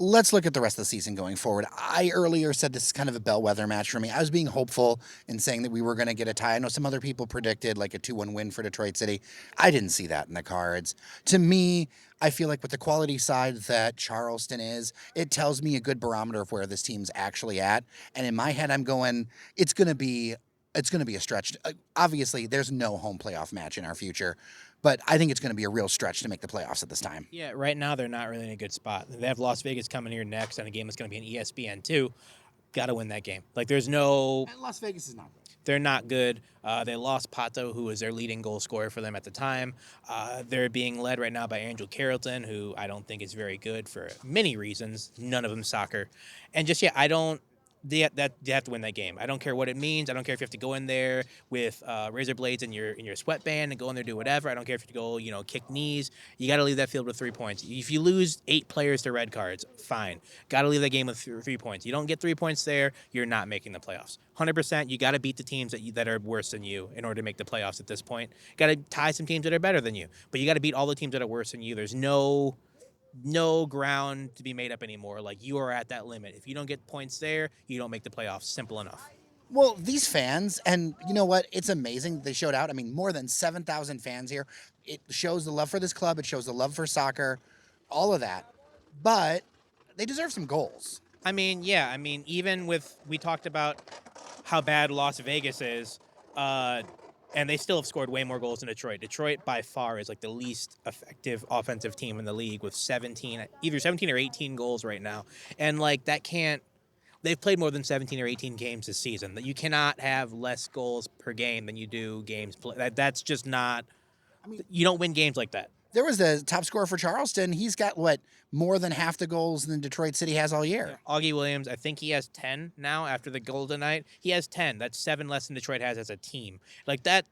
let's look at the rest of the season going forward. I earlier said this is kind of a bellwether match for me. I was being hopeful in saying that we were going to get a tie. I know some other people predicted like a 2-1 win for Detroit City. I didn't see that in the cards. To me, I feel like with the quality side that Charleston is, it tells me a good barometer of where this team's actually at. And in my head, I'm going, it's going to be a stretch. Obviously, there's no home playoff match in our future, but I think it's going to be a real stretch to make the playoffs at this time. Yeah, right now they're not really in a good spot. They have Las Vegas coming here next on a game that's going to be on ESPN2. Got to win that game. Like, there's no... And Las Vegas is not good. They're not good. They lost Pato, who was their leading goal scorer for them at the time. They're being led right now by Andrew Carrollton, who I don't think is very good for many reasons, none of them soccer. And just, they have to win that game. I don't care what it means. I don't care if you have to go in there with razor blades in your sweatband and go in there do whatever. I don't care if you have to go kick knees. You got to leave that field with 3 points. If you lose 8 players to red cards, fine. Got to leave that game with 3 points. You don't get 3 points there, you're not making the playoffs. 100%. You got to beat the teams that are worse than you in order to make the playoffs at this point. Got to tie some teams that are better than you, but you got to beat all the teams that are worse than you. There's no ground to be made up anymore. Like, you are at that limit. If you don't get points there, you don't make the playoffs. Simple enough. Well, these fans, and you know what? It's amazing they showed out. I mean, more than 7,000 fans here. It shows the love for this club. It shows the love for soccer, all of that. But they deserve some goals. I mean, yeah. I mean, even with, we talked about how bad Las Vegas is, and they still have scored way more goals than Detroit. Detroit, by far, is like the least effective offensive team in the league with either 17 or 18 goals right now. And, like, they've played more than 17 or 18 games this season. You cannot have less goals per game than you do games played. That's just not, you don't win games like that. There was the top scorer for Charleston. He's got, more than half the goals than Detroit City has all year. Yeah. Augie Williams, I think he has 10 now after the goal tonight. He has 10. That's 7 less than Detroit has as a team. Like, that's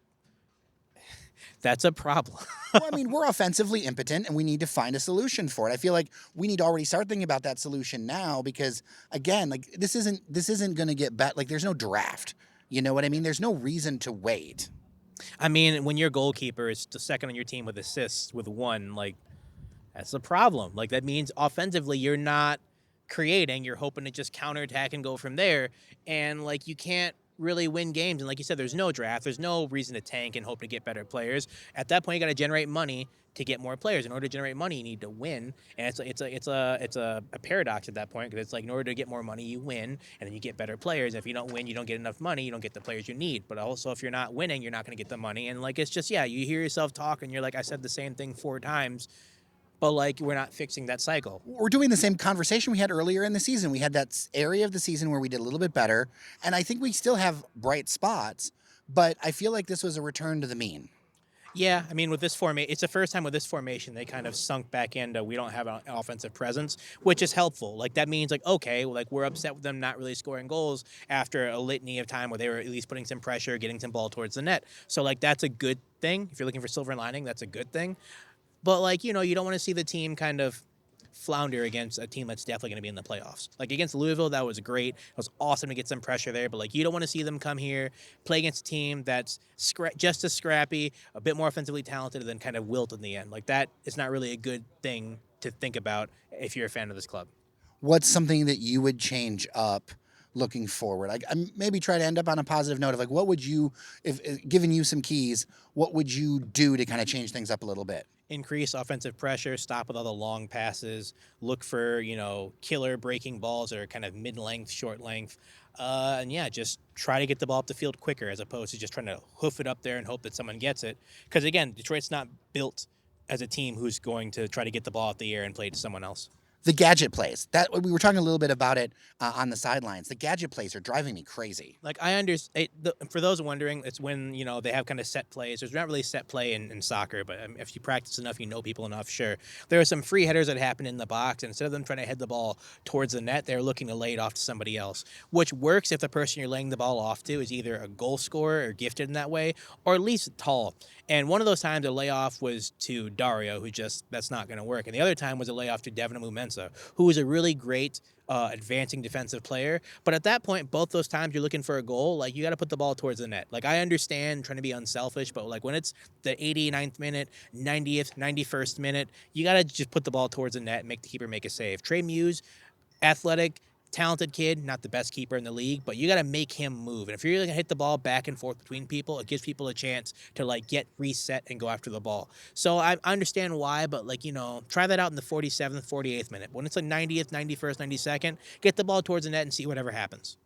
a problem. Well, I mean, we're offensively impotent, and we need to find a solution for it. I feel like we need to already start thinking about that solution now because, again, like, this isn't going to get better. Like, there's no draft. You know what I mean? There's no reason to wait. I mean, when your goalkeeper is the second on your team with assists with 1, like, that's a problem. Like, that means offensively you're not creating. You're hoping to just counterattack and go from there. And, like, you can't really win games. And like you said, there's no draft. There's no reason to tank and hope to get better players. At that point, you got to generate money to get more players. In order to generate money, you need to win. And it's a paradox at that point because it's like in order to get more money, you win, and then you get better players. If you don't win, you don't get enough money. You don't get the players you need. But also, if you're not winning, you're not going to get the money. And like it's just, you hear yourself talk, and you're like, I said the same thing 4 times. But, like, we're not fixing that cycle. We're doing the same conversation we had earlier in the season. We had that area of the season where we did a little bit better, and I think we still have bright spots, but I feel like this was a return to the mean. Yeah, I mean, with this formation, it's the first time with this formation they kind of sunk back into we don't have an offensive presence, which is helpful. Like, that means, like, okay, like, we're upset with them not really scoring goals after a litany of time where they were at least putting some pressure, getting some ball towards the net. So, like, that's a good thing. If you're looking for silver lining, that's a good thing. But, like, you don't want to see the team kind of flounder against a team that's definitely going to be in the playoffs. Like, against Louisville, that was great. It was awesome to get some pressure there. But, like, you don't want to see them come here, play against a team that's just as scrappy, a bit more offensively talented, and then kind of wilt in the end. Like, that is not really a good thing to think about if you're a fan of this club. What's something that you would change up looking forward? Like, maybe try to end up on a positive note of, like, what would you, if given you some keys, what would you do to kind of change things up a little bit? Increase offensive pressure, stop with all the long passes, look for, killer breaking balls that are kind of mid-length, short length. And just try to get the ball up the field quicker as opposed to just trying to hoof it up there and hope that someone gets it. Because, again, Detroit's not built as a team who's going to try to get the ball out the air and play to someone else. The gadget plays. That we were talking a little bit about it on the sidelines. The gadget plays are driving me crazy. Like, I understand. For those wondering, it's when, they have kind of set plays. There's not really set play in soccer, but if you practice enough, you know people enough, sure. There are some free headers that happen in the box, and instead of them trying to head the ball towards the net, they're looking to lay it off to somebody else, which works if the person you're laying the ball off to is either a goal scorer or gifted in that way, or at least tall. And one of those times a layoff was to Dario, that's not going to work. And the other time was a layoff to Devin Amumensa, Mensa, who is a really great advancing defensive player. But at that point, both those times you're looking for a goal, like you got to put the ball towards the net. Like I understand trying to be unselfish, but like when it's the 89th minute, 90th, 91st minute, you got to just put the ball towards the net and make the keeper make a save. Trey Muse, athletic, talented kid, not the best keeper in the league, but you got to make him move. And if you're going to hit the ball back and forth between people, it gives people a chance to like get reset and go after the ball. So I understand why, but like, try that out in the 47th, 48th minute. When it's like 90th, 91st, 92nd, get the ball towards the net and see whatever happens.